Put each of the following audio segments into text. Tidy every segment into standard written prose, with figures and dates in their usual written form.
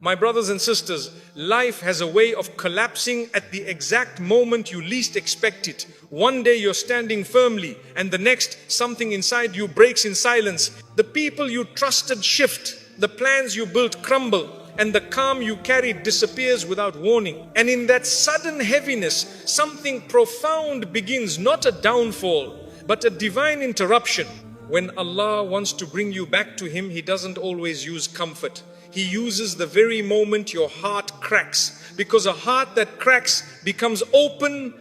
My brothers and sisters, life has a way of collapsing at the exact moment you least expect it. One day you're standing firmly, and the next, something inside you breaks in silence. The people you trusted shift, the plans you built crumble, and the calm you carried disappears without warning. And in that sudden heaviness, something profound begins, not a downfall, but a divine interruption. When Allah wants to bring you back to Him, He doesn't always use comfort. He uses the very moment your heart cracks, because a heart that cracks becomes open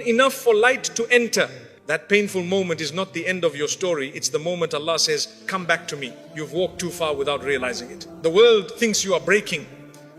enough for light to enter. That painful moment is not the end of your story. It's the moment Allah says, come back to me. You've walked too far without realizing it. The world thinks you are breaking,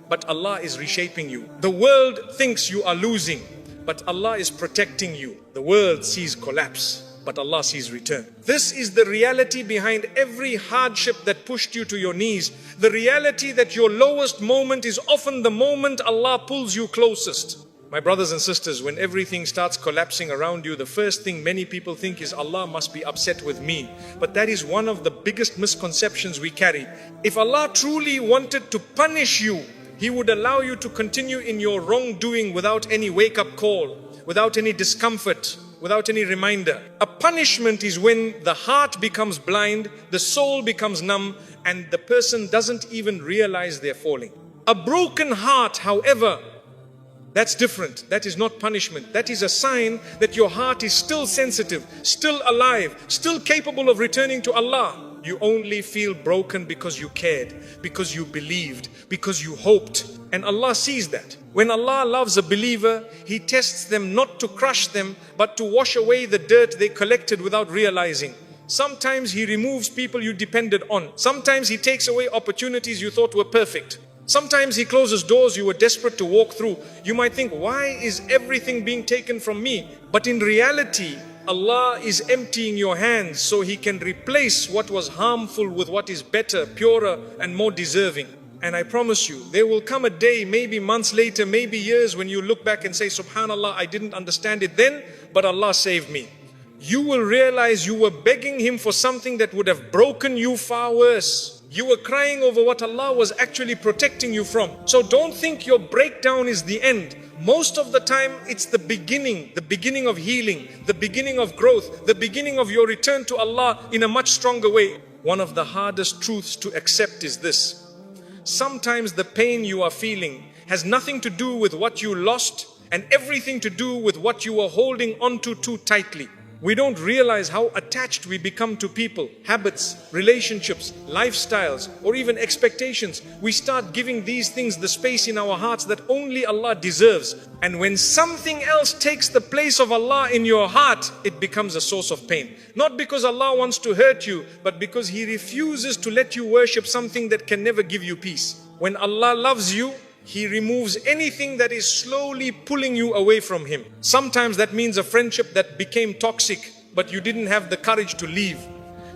but Allah is reshaping you. The world thinks you are losing, but Allah is protecting you. The world sees collapse, but Allah sees return. This is the reality behind every hardship that pushed you to your knees. The reality that your lowest moment is often the moment Allah pulls you closest. My brothers and sisters, when everything starts collapsing around you, the first thing many people think is Allah must be upset with me. But that is one of the biggest misconceptions we carry. If Allah truly wanted to punish you, He would allow you to continue in your wrongdoing without any wake-up call, without any discomfort, without any reminder. A punishment is when the heart becomes blind, the soul becomes numb, and the person doesn't even realize they're falling. A broken heart, however, that's different. That is not punishment. That is a sign that your heart is still sensitive, still alive, still capable of returning to Allah. You only feel broken because you cared, because you believed, because you hoped. And Allah sees that. When Allah loves a believer, He tests them not to crush them, but to wash away the dirt they collected without realizing. Sometimes He removes people you depended on. Sometimes He takes away opportunities you thought were perfect. Sometimes He closes doors you were desperate to walk through. You might think, why is everything being taken from me? But in reality, Allah is emptying your hands so He can replace what was harmful with what is better, purer, and more deserving. And I promise you, there will come a day, maybe months later, maybe years, when you look back and say, Subhanallah, I didn't understand it then, but Allah saved me. You will realize you were begging Him for something that would have broken you far worse. You were crying over what Allah was actually protecting you from. So don't think your breakdown is the end. Most of the time, it's the beginning of healing, the beginning of growth, the beginning of your return to Allah in a much stronger way. One of the hardest truths to accept is this. Sometimes the pain you are feeling has nothing to do with what you lost and everything to do with what you were holding onto too tightly. We don't realize how attached we become to people, habits, relationships, lifestyles, or even expectations. We start giving these things the space in our hearts that only Allah deserves. And when something else takes the place of Allah in your heart, it becomes a source of pain. Not because Allah wants to hurt you, but because He refuses to let you worship something that can never give you peace. When Allah loves you, He removes anything that is slowly pulling you away from Him. Sometimes that means a friendship that became toxic, but you didn't have the courage to leave.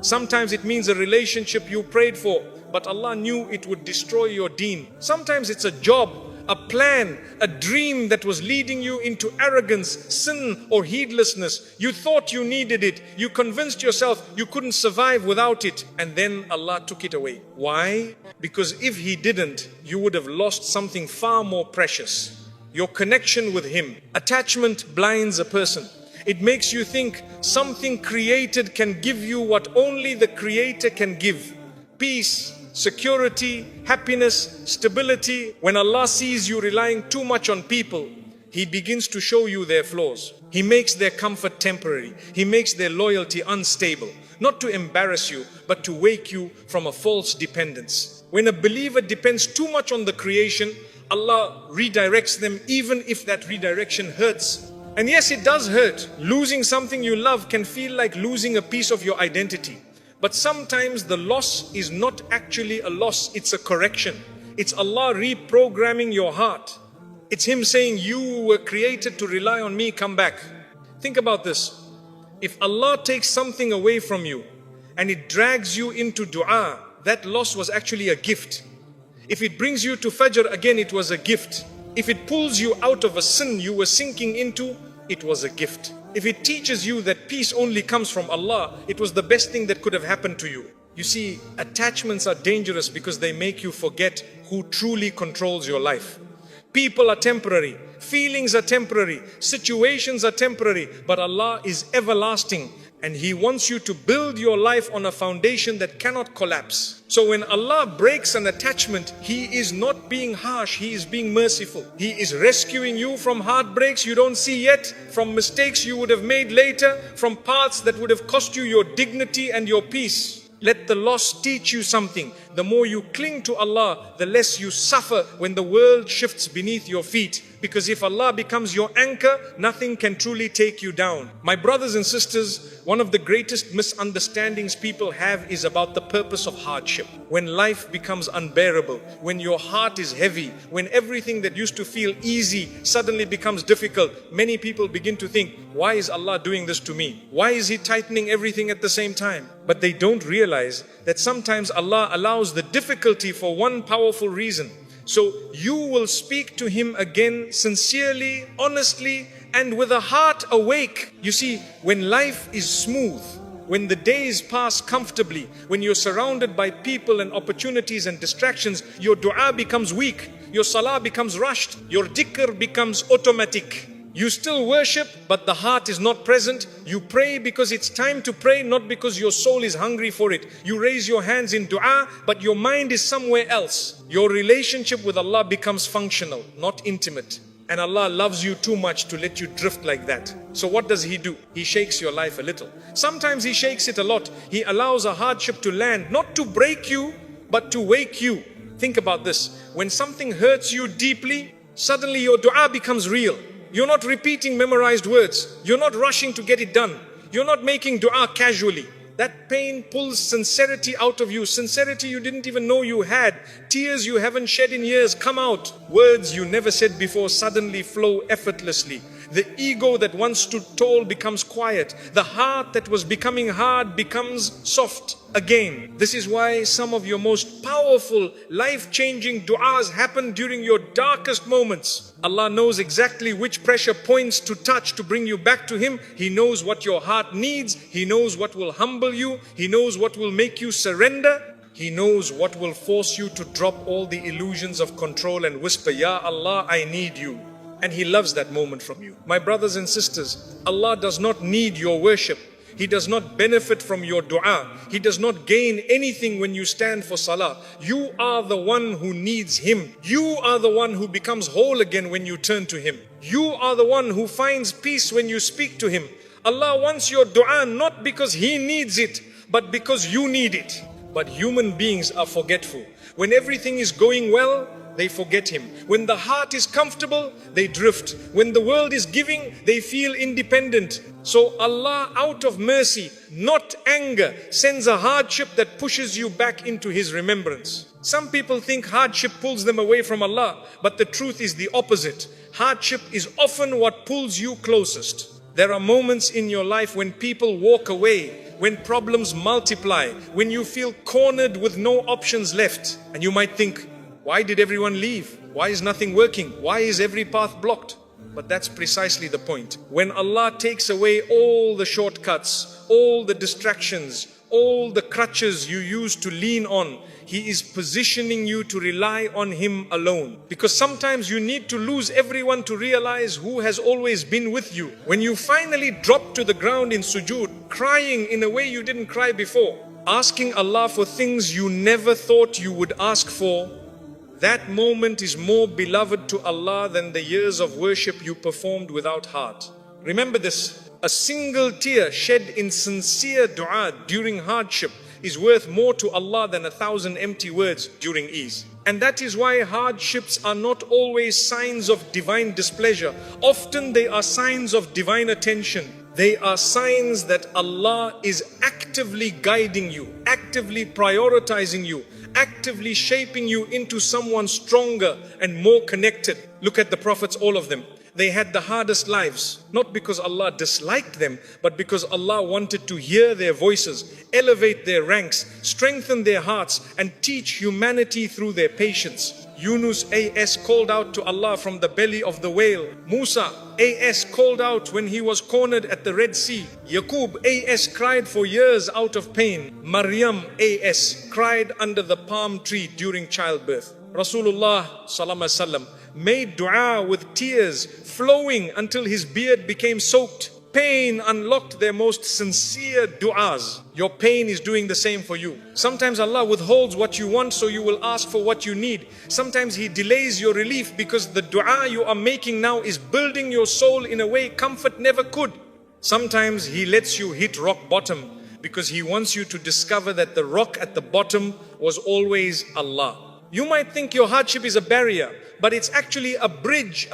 Sometimes it means a relationship you prayed for, but Allah knew it would destroy your deen. Sometimes it's a job, a plan, a dream that was leading you into arrogance, sin, or heedlessness. You thought you needed it. You convinced yourself you couldn't survive without it. And then Allah took it away. Why? Because if He didn't, you would have lost something far more precious. Your connection with Him. Attachment blinds a person. It makes you think something created can give you what only the Creator can give. Peace, security, happiness, stability. When Allah sees you relying too much on people, He begins to show you their flaws. He makes their comfort temporary. He makes their loyalty unstable. Not to embarrass you, but to wake you from a false dependence. When a believer depends too much on the creation, Allah redirects them even if that redirection hurts. And yes, it does hurt. Losing something you love can feel like losing a piece of your identity. But sometimes the loss is not actually a loss, it's a correction. It's Allah reprogramming your heart. It's Him saying, you were created to rely on me, come back. Think about this. If Allah takes something away from you and it drags you into dua, that loss was actually a gift. If it brings you to Fajr again, it was a gift. If it pulls you out of a sin you were sinking into, it was a gift. If it teaches you that peace only comes from Allah, it was the best thing that could have happened to you. You see, attachments are dangerous because they make you forget who truly controls your life. People are temporary, feelings are temporary, situations are temporary, but Allah is everlasting, and He wants you to build your life on a foundation that cannot collapse. So when Allah breaks an attachment, He is not being harsh, He is being merciful. He is rescuing you from heartbreaks you don't see yet, from mistakes you would have made later, from paths that would have cost you your dignity and your peace. Let the loss teach you something. The more you cling to Allah, the less you suffer when the world shifts beneath your feet. Because if Allah becomes your anchor, nothing can truly take you down. My brothers and sisters, one of the greatest misunderstandings people have is about the purpose of hardship. When life becomes unbearable, when your heart is heavy, when everything that used to feel easy suddenly becomes difficult, many people begin to think, why is Allah doing this to me? Why is He tightening everything at the same time? But they don't realize that sometimes Allah allows the difficulty for one powerful reason. So you will speak to Him again sincerely, honestly, and with a heart awake. You see, when life is smooth, when the days pass comfortably, when you're surrounded by people and opportunities and distractions, your dua becomes weak, your salah becomes rushed, your dhikr becomes automatic. You still worship, but the heart is not present. You pray because it's time to pray, not because your soul is hungry for it. You raise your hands in dua, but your mind is somewhere else. Your relationship with Allah becomes functional, not intimate. And Allah loves you too much to let you drift like that. So what does He do? He shakes your life a little. Sometimes He shakes it a lot. He allows a hardship to land, not to break you, but to wake you. Think about this. When something hurts you deeply, suddenly your dua becomes real. You're not repeating memorized words. You're not rushing to get it done. You're not making dua casually. That pain pulls sincerity out of you. Sincerity you didn't even know you had. Tears you haven't shed in years come out. Words you never said before suddenly flow effortlessly. The ego that once stood tall becomes quiet. The heart that was becoming hard becomes soft again. This is why some of your most powerful, life-changing du'as happen during your darkest moments. Allah knows exactly which pressure points to touch to bring you back to Him. He knows what your heart needs. He knows what will humble you. He knows what will make you surrender. He knows what will force you to drop all the illusions of control and whisper, Ya Allah, I need you. And He loves that moment from you. My brothers and sisters, Allah does not need your worship. He does not benefit from your dua. He does not gain anything when you stand for salah. You are the one who needs Him. You are the one who becomes whole again when you turn to Him. You are the one who finds peace when you speak to Him. Allah wants your dua not because He needs it, but because you need it. But human beings are forgetful. When everything is going well, they forget Him. When the heart is comfortable, they drift. When the world is giving, they feel independent. So Allah, out of mercy, not anger, sends a hardship that pushes you back into His remembrance. Some people think hardship pulls them away from Allah, but the truth is the opposite. Hardship is often what pulls you closest. There are moments in your life when people walk away, when problems multiply, when you feel cornered with no options left. And you might think, why did everyone leave? Why is nothing working? Why is every path blocked? But that's precisely the point. When Allah takes away all the shortcuts, all the distractions, all the crutches you used to lean on, He is positioning you to rely on Him alone. Because sometimes you need to lose everyone to realize who has always been with you. When you finally drop to the ground in sujood, crying in a way you didn't cry before, asking Allah for things you never thought you would ask for, that moment is more beloved to Allah than the years of worship you performed without heart. Remember this, a single tear shed in sincere dua during hardship is worth more to Allah than 1,000 empty words during ease. And that is why hardships are not always signs of divine displeasure. Often they are signs of divine attention. They are signs that Allah is actively guiding you, actively prioritizing you, actively shaping you into someone stronger and more connected. Look at the prophets, all of them. They had the hardest lives, not because Allah disliked them, but because Allah wanted to hear their voices, elevate their ranks, strengthen their hearts, and teach humanity through their patience. Yunus A.S. called out to Allah from the belly of the whale. Musa A.S. called out when he was cornered at the Red Sea. Yaqub A.S. cried for years out of pain. Maryam A.S. cried under the palm tree during childbirth. Rasulullah sallallahu alaihi wasallam made dua with tears flowing until his beard became soaked. Pain unlocked their most sincere du'as. Your pain is doing the same for you. Sometimes Allah withholds what you want so you will ask for what you need. Sometimes He delays your relief because the dua you are making now is building your soul in a way comfort never could. Sometimes He lets you hit rock bottom because He wants you to discover that the rock at the bottom was always Allah. You might think your hardship is a barrier, but it's actually a bridge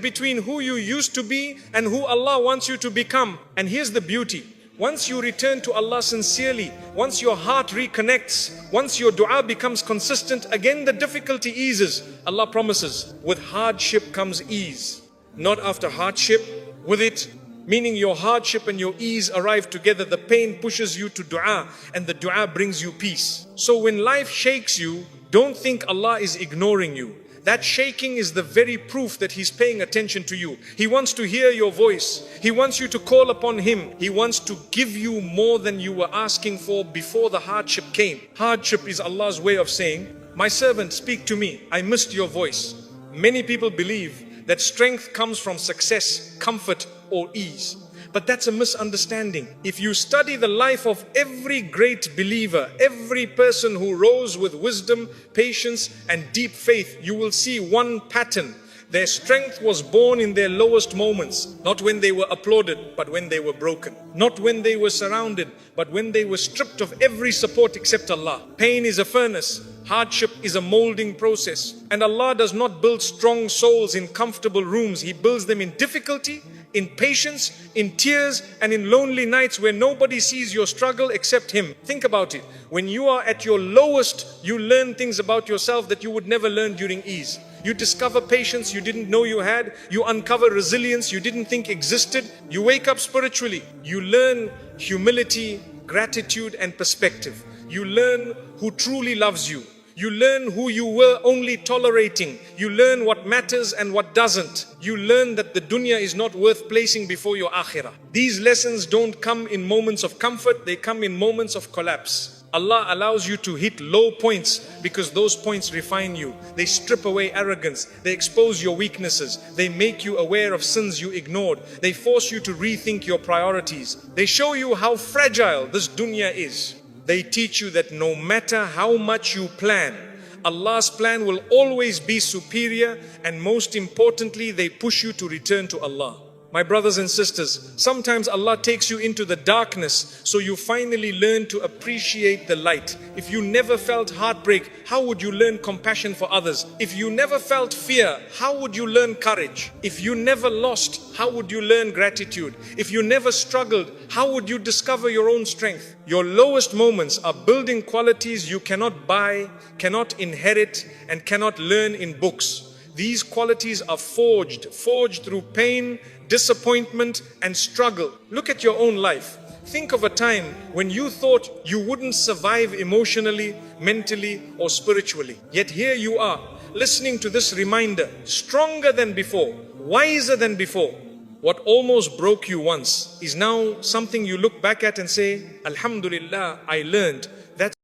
between who you used to be and who Allah wants you to become. And here's the beauty. Once you return to Allah sincerely, once your heart reconnects, once your dua becomes consistent, again the difficulty eases. Allah promises, with hardship comes ease. Not after hardship, with it. Meaning your hardship and your ease arrive together. The pain pushes you to dua and the dua brings you peace. So when life shakes you, don't think Allah is ignoring you. That shaking is the very proof that He's paying attention to you. He wants to hear your voice. He wants you to call upon Him. He wants to give you more than you were asking for before the hardship came. Hardship is Allah's way of saying, my servant, speak to me. I missed your voice. Many people believe that strength comes from success, comfort, or ease. But that's a misunderstanding. If you study the life of every great believer, every person who rose with wisdom, patience, and deep faith, you will see one pattern. Their strength was born in their lowest moments, not when they were applauded, but when they were broken. Not when they were surrounded, but when they were stripped of every support except Allah. Pain is a furnace. Hardship is a molding process. And Allah does not build strong souls in comfortable rooms. He builds them in difficulty, in patience, in tears, and in lonely nights where nobody sees your struggle except Him. Think about it. When you are at your lowest, you learn things about yourself that you would never learn during ease. You discover patience you didn't know you had. You uncover resilience you didn't think existed. You wake up spiritually. You learn humility, gratitude, and perspective. You learn who truly loves you. You learn who you were only tolerating. You learn what matters and what doesn't. You learn that the dunya is not worth placing before your akhirah. These lessons don't come in moments of comfort, they come in moments of collapse. Allah allows you to hit low points because those points refine you. They strip away arrogance. They expose your weaknesses. They make you aware of sins you ignored. They force you to rethink your priorities. They show you how fragile this dunya is. They teach you that no matter how much you plan, Allah's plan will always be superior, and most importantly, they push you to return to Allah. My brothers and sisters, sometimes Allah takes you into the darkness so you finally learn to appreciate the light. If you never felt heartbreak, how would you learn compassion for others? If you never felt fear, how would you learn courage? If you never lost, how would you learn gratitude? If you never struggled, how would you discover your own strength? Your lowest moments are building qualities you cannot buy, cannot inherit, and cannot learn in books. These qualities are forged through pain, disappointment, and struggle. Look at your own life. Think of a time when you thought you wouldn't survive emotionally, mentally, or spiritually. Yet here you are, listening to this reminder, stronger than before, wiser than before. What almost broke you once is now something you look back at and say, Alhamdulillah, I learned. That's